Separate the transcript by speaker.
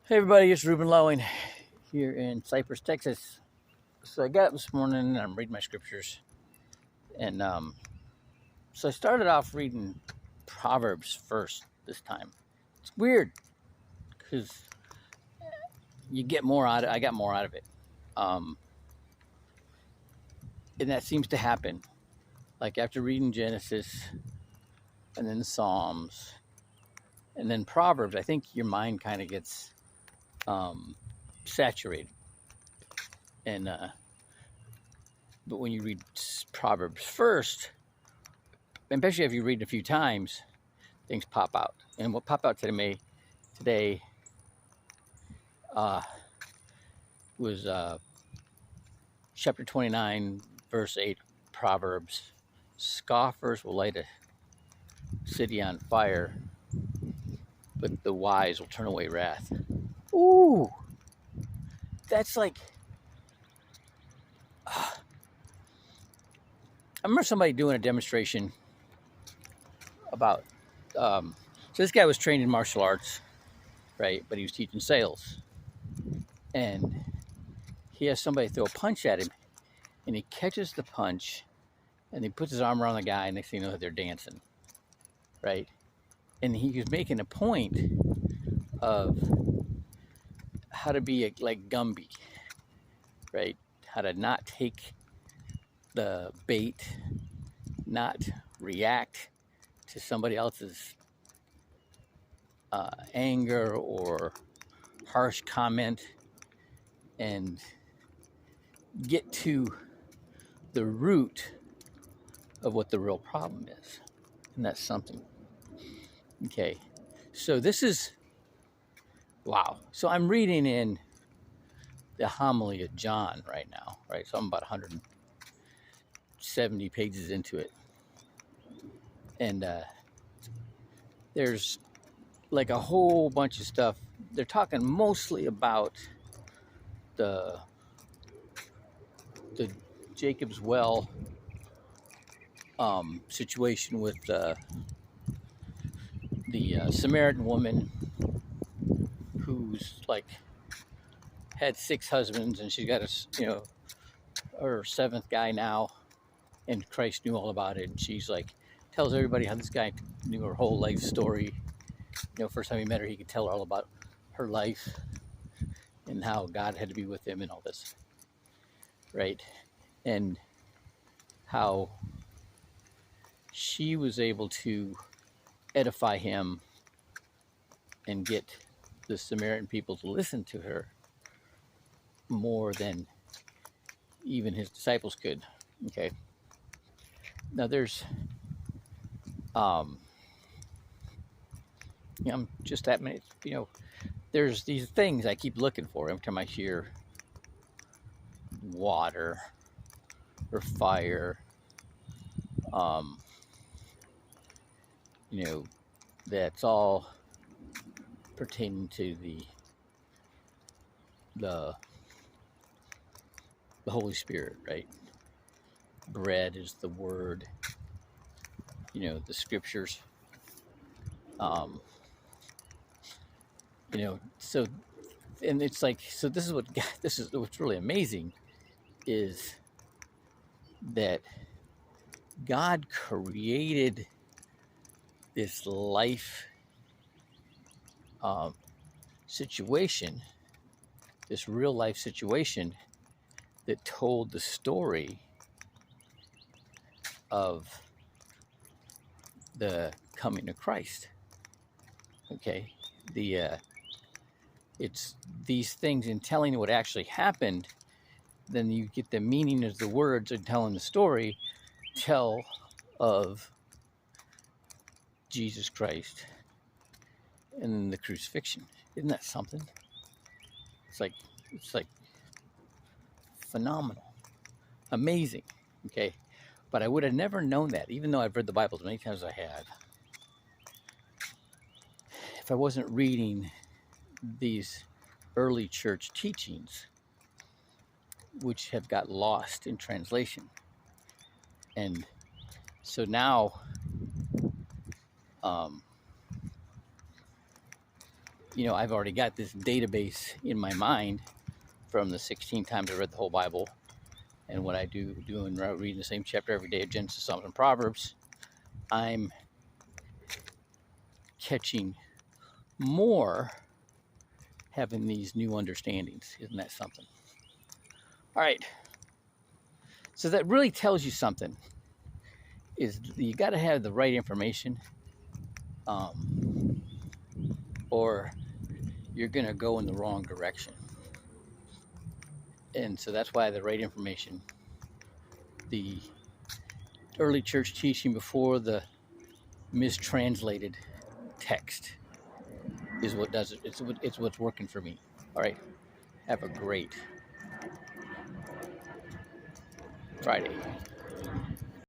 Speaker 1: Hey everybody, it's Ruben Lowing here in Cypress, Texas. So I got up this morning and I'm reading my scriptures. And so I started off reading Proverbs first this time. It's weird because you get more out of it. I got more out of it. And that seems to happen. Like after reading Genesis and then Psalms and then Proverbs, I think your mind kind of gets saturated. And but when you read Proverbs first, especially if you read it a few times, things pop out. And what popped out today was chapter 29, verse 8, Proverbs. Scoffers will light a city on fire, but the wise will turn away wrath. Ooh, that's like, I remember somebody doing a demonstration about, so this guy was trained in martial arts, right? But he was teaching sales. And he has somebody throw a punch at him, and he catches the punch, and he puts his arm around the guy, and next thing you know, they're dancing, right? And he was making a point of how to be like Gumby, right? How to not take the bait, not react to somebody else's anger or harsh comment, and get to the root of what the real problem is. And that's something. Okay, so this is, wow. So I'm reading in the homily of John right now, right? So I'm about 170 pages into it. And there's like a whole bunch of stuff. They're talking mostly about the Jacob's well situation with the Samaritan woman who's like had 6 husbands, and she's got her 7th guy now, and Christ knew all about it. And she's like, tells everybody how this guy knew her whole life story. First time he met her, he could tell her all about her life and how God had to be with him and all this, right? And how she was able to edify him and get the Samaritan people to listen to her more than even his disciples could. Okay. Now there's, I'm just that many, there's these things I keep looking for every time I hear water or fire, that's all pertaining to the Holy Spirit, right? Bread is the word, the scriptures. So, and it's like, so this is what's really amazing is that God created this life situation, this real life situation that told the story of the coming of Christ. Okay, it's these things in telling what actually happened. Then you get the meaning of the words and telling the story, tell of Jesus Christ and then the crucifixion. Isn't that something? It's like phenomenal, amazing. Okay, but I would have never known that, even though I've read the Bible as many times as I have, if I wasn't reading these early church teachings, which have got lost in translation. And so now, I've already got this database in my mind from the 16 times I read the whole Bible, and what I doing reading the same chapter every day of Genesis, Psalms, and Proverbs. I'm catching more having these new understandings. Isn't that something? All right. So that really tells you something. Is you got to have the right information, or you're going to go in the wrong direction. And so that's why the right information, the early church teaching before the mistranslated text, is what does it. It's what's working for me. All right. Have a great Friday.